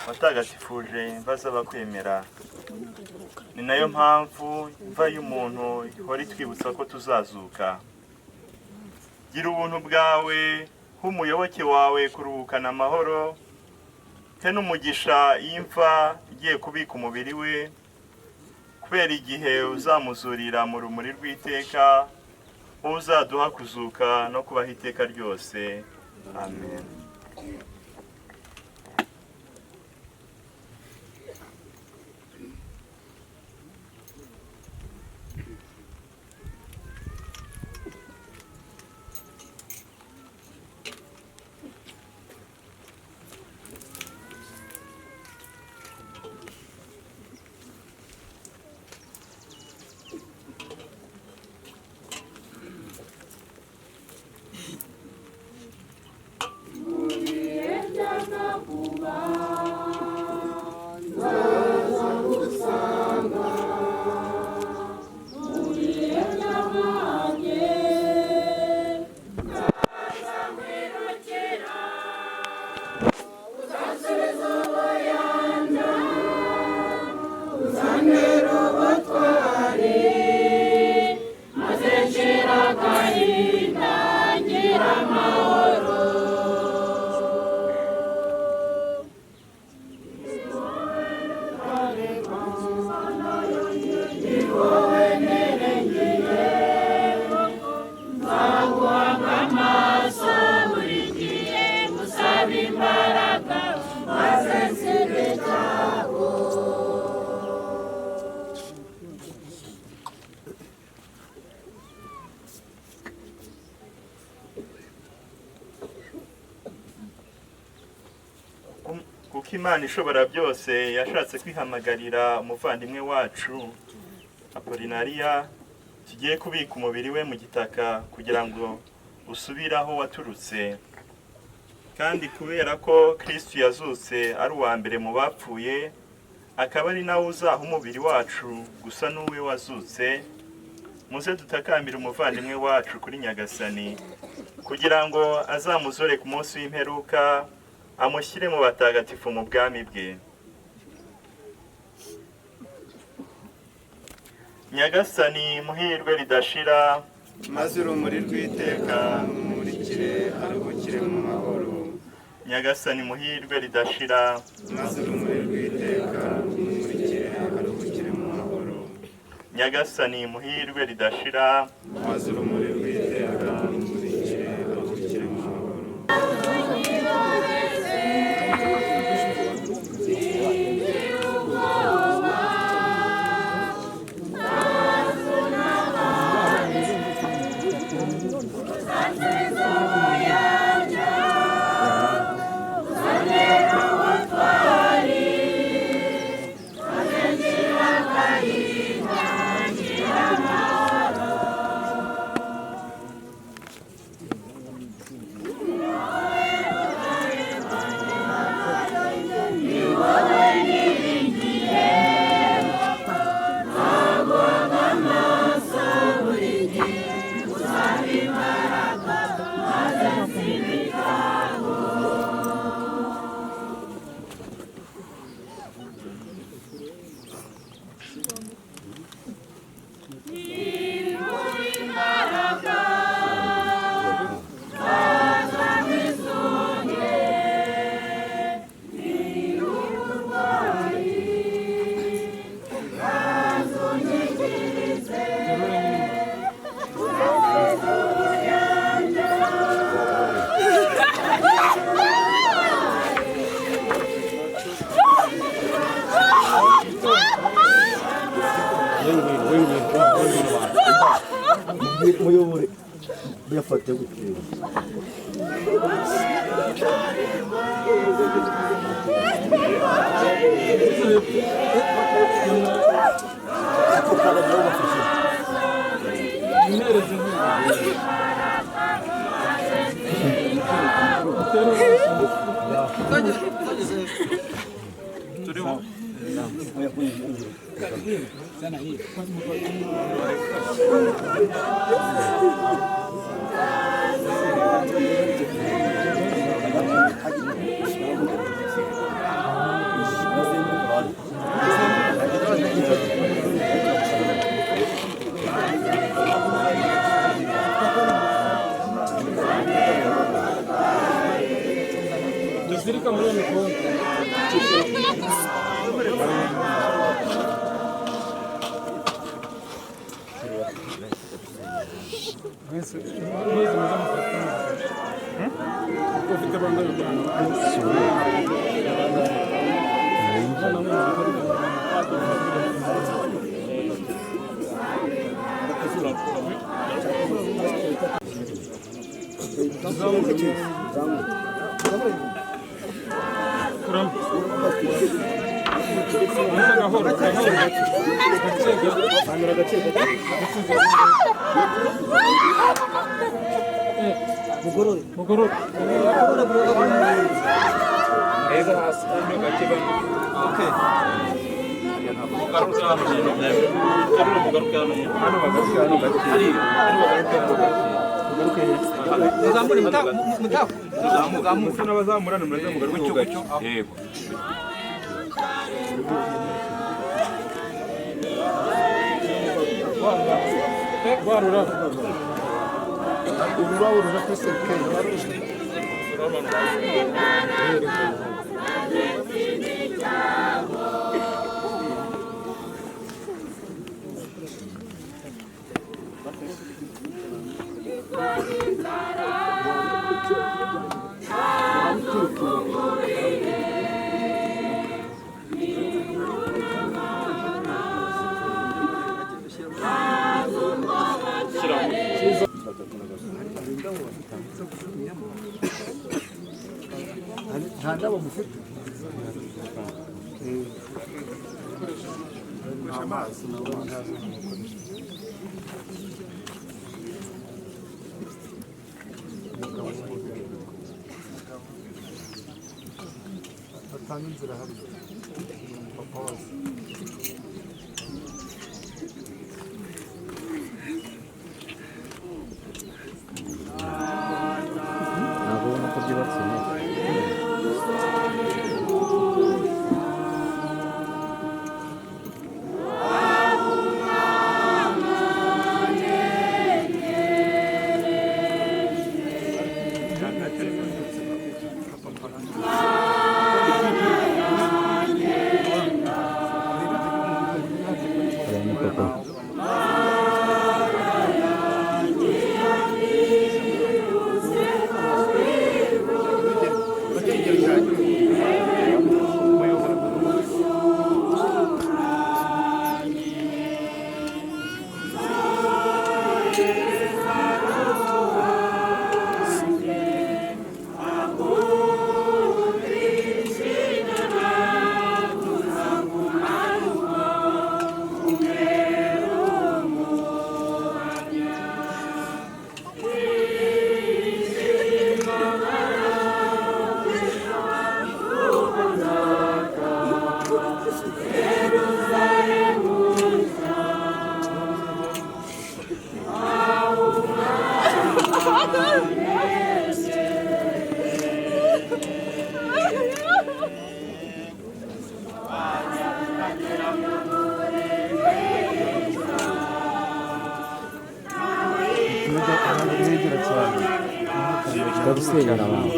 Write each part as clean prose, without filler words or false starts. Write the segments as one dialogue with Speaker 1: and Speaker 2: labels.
Speaker 1: watagatifuje imva z'abakwemera. Ni nayo mpamvu imva y'umuntu ihora itwibutsa ko tuzazuka. Gira ubuntu bwawe nk'umuyoboke wawe kuruhukana amahoro, te n'umugisha y'imva igiye kubika umubiri we, kubera igihe uzamuzurira mu rumuri rw'iteka, uzaduha kuzuka no kubaho iteka ryose. Amen. Kuko Imana ishobora byose yashatse kwihamagarira umuvandimwe wacu Apolinariya tugiye kubika umubiri we mu gitaka kugira ngo usubire aho waturutse. Kandi kubera ko Kristo yazutse ari uwa mbere mu bapfuye, akaba ari nawe uzaha umubiri wacu gusa n'uwe wazutse, muze dutakambira umuvandimwe wacu kuri Nyagasani kugira ngo azamuzore ku munsi w'imperuka, amushyire mu batagatifu mu bwami bwe. Nyagasani muhirwe ridashira,
Speaker 2: maze urumuri rw'iteka rumurikire aruhukire mu mahoro.
Speaker 1: Nyagasani muhirwe ridashira,
Speaker 2: maze urumuri rw'iteka rumurikire aruhukire mu mahoro.
Speaker 1: Nyagasani muhirwe ridashira,
Speaker 2: maze urumuri rw'iteka rumurikire aruhukire mu mahoro.
Speaker 3: muyobore buyafate gutyo
Speaker 4: Zirika muri mikoro. Mugorore. Okay.
Speaker 3: Ndagusenyera abantu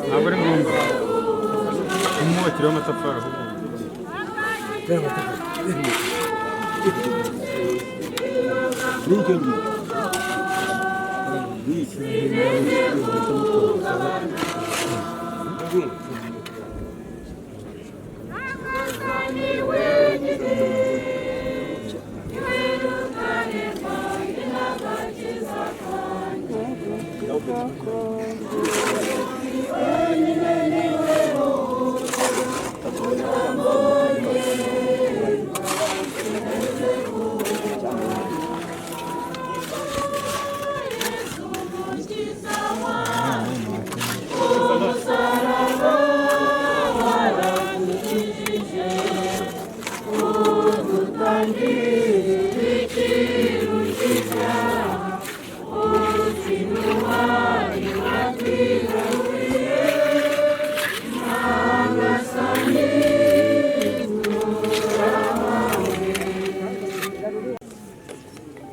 Speaker 5: ntabwo ari ngombwa umwubakiro w'amatafari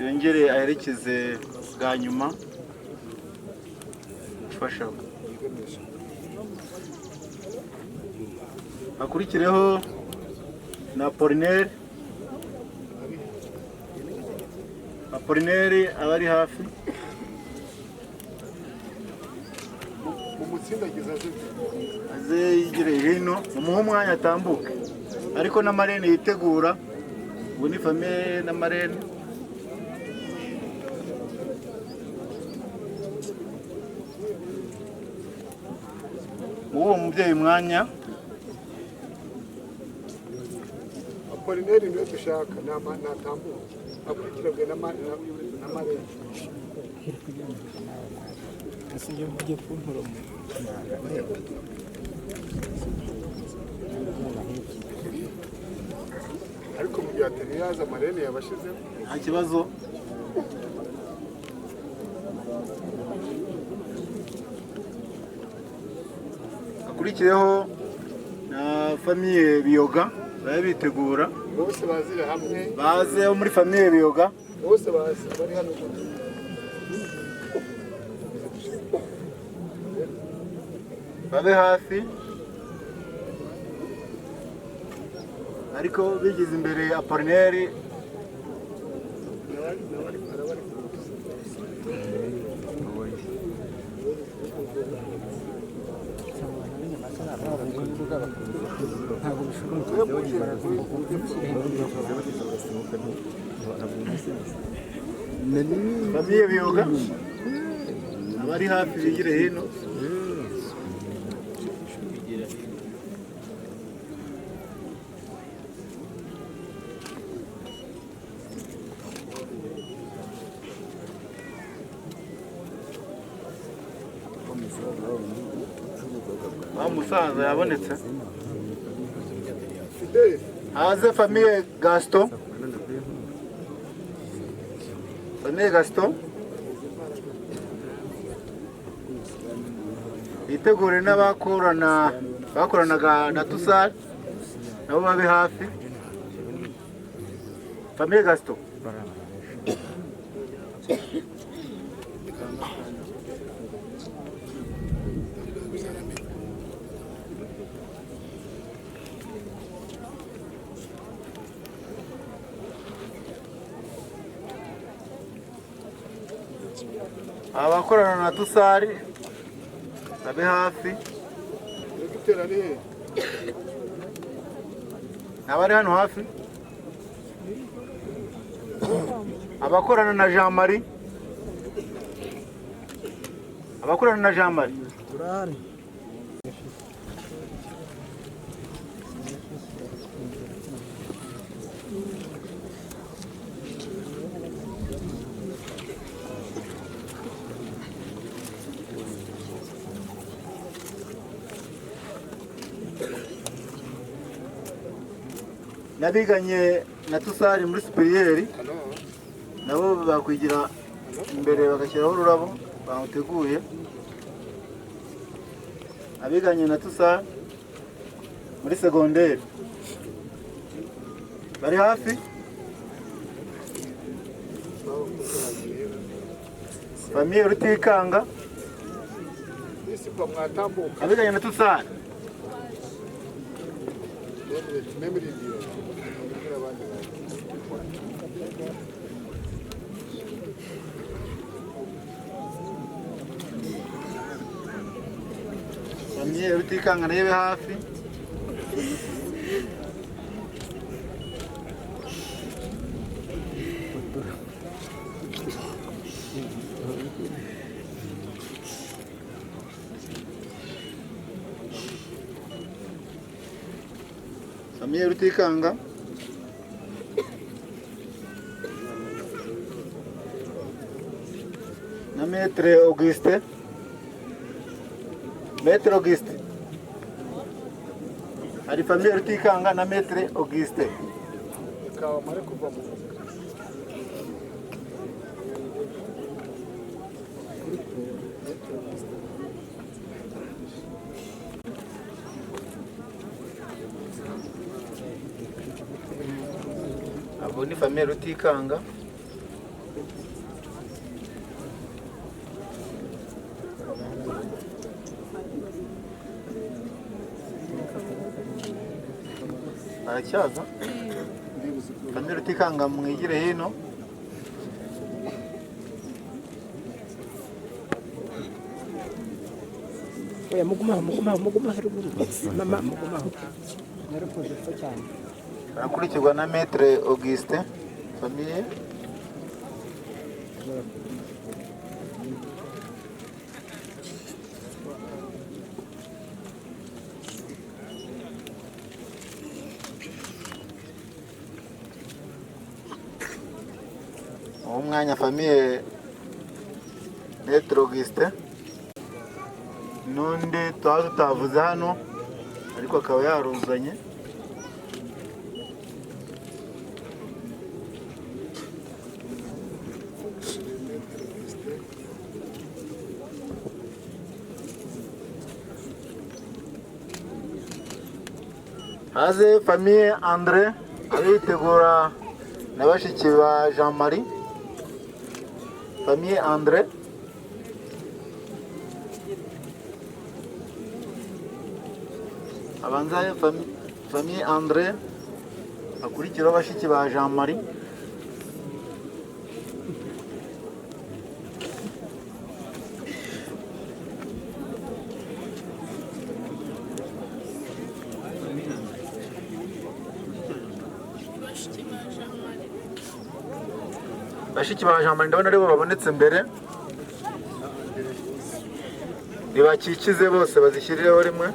Speaker 3: yongere aherekeze bwa nyuma fasha akurikireho na Apollinaire abari hafi aze yigire hino umuhe umwanya atambuke ariko na marene yitegura ubu ni famille na marene uwo mubyeyi mwanya
Speaker 6: Apollinaire niwe dushaka natambuka akurikirwe na marene ariko mu gihe atari yaza marene yabashizeho
Speaker 3: nta kibazo akurikireho na famille Biyoga bari bitegura
Speaker 6: bose bazira hamwe
Speaker 3: baze muri famille Biyoga
Speaker 6: bose bazi bari hano
Speaker 3: babe hafi ariko bigize imbere Apollinaire famille Biyoga abari hafi bigire hino umusaza yabonetse haze famille Gaston yitegure bakoranaga na Tusari nabo babe hafi famille Gaston abakorana na Tusari babe hafi abari hano hafi abakorana na Jean Marie abakorana na Jean Marie
Speaker 4: turahari.
Speaker 3: nabiganye na Tusari muri superieri nabo bakwigira imbere bagashyiraho ururabo bamuteguye. Abiganye na Tusari muri segonderi bari hafi. Famiye Rutikanga abiganye na Tusari Famiye Rutikanga nayo hafi. Famiye Rutikanga na Maître Auguste. Maître Auguste hari Famiye Rutikanga na Maître Auguste. Abo ni Famiye Rutikanga. Aracyaza Famiye Rutikanga mwigire hino.
Speaker 4: Oya mugumaho ruguru. Mama mugumaho. Narakoze fa cyane.
Speaker 3: Arakurikirwa na Maître Auguste. Famiye umwanya Famiye Maître Auguste n'undi tuba tutavuze hano ariko akaba yaruzanye. haze Famiye André abitegura na bashiki ba Jean Marie. Famiye André abanza Famiye André akurikiraho bashiki ba Jean Marie. Bashiki ba Jean Marie ndabona aribo babonetse mbere. Nibakikize bose bazishyirireho rimwe.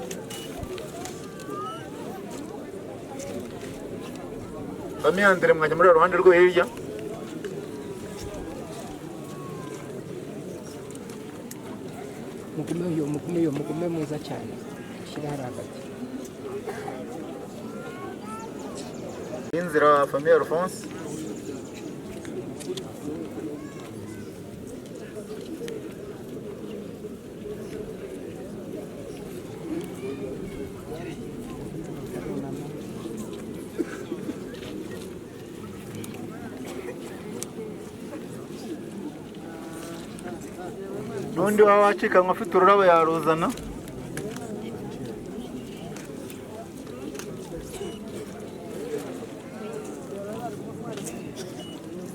Speaker 3: Famiye André mwajya muri ruhande rwo hirya.
Speaker 4: Mugume mwiza cyane. Shira haragati.
Speaker 3: Inzira Famiye Alphonse. N'undi waba wacikanywe afite ururabo yaruzana.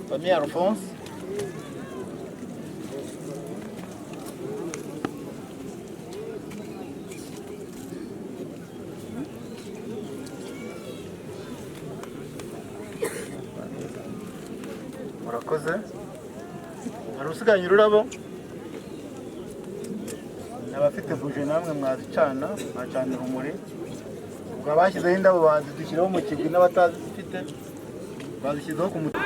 Speaker 3: Famiye Alphonse murakoze. Hari usiganye ururabo abafite buje namwe mwazicana mwacana urumuri ubwo abashyizeho indabo bazidushyiraho mu kigwi n'abatazifite bazishyizeho ku mutwe.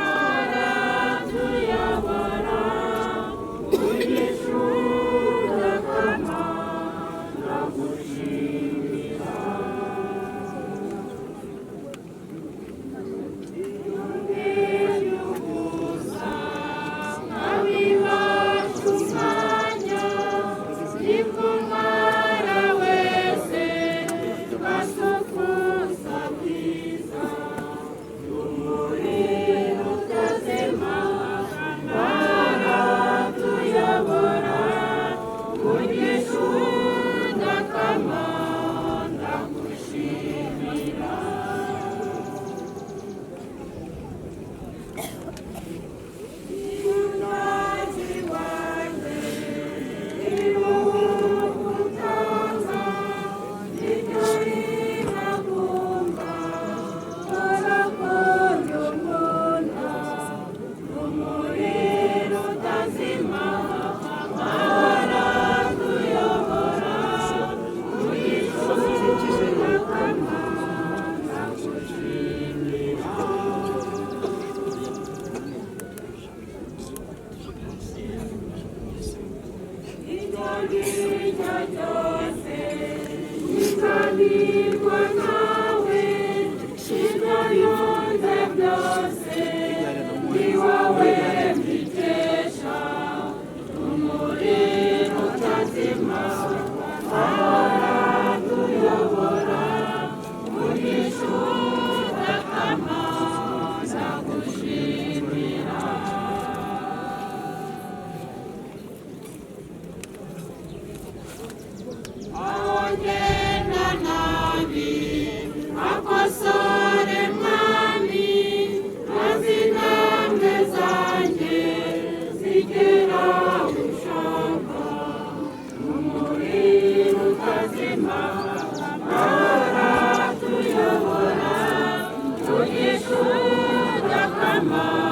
Speaker 7: Come on.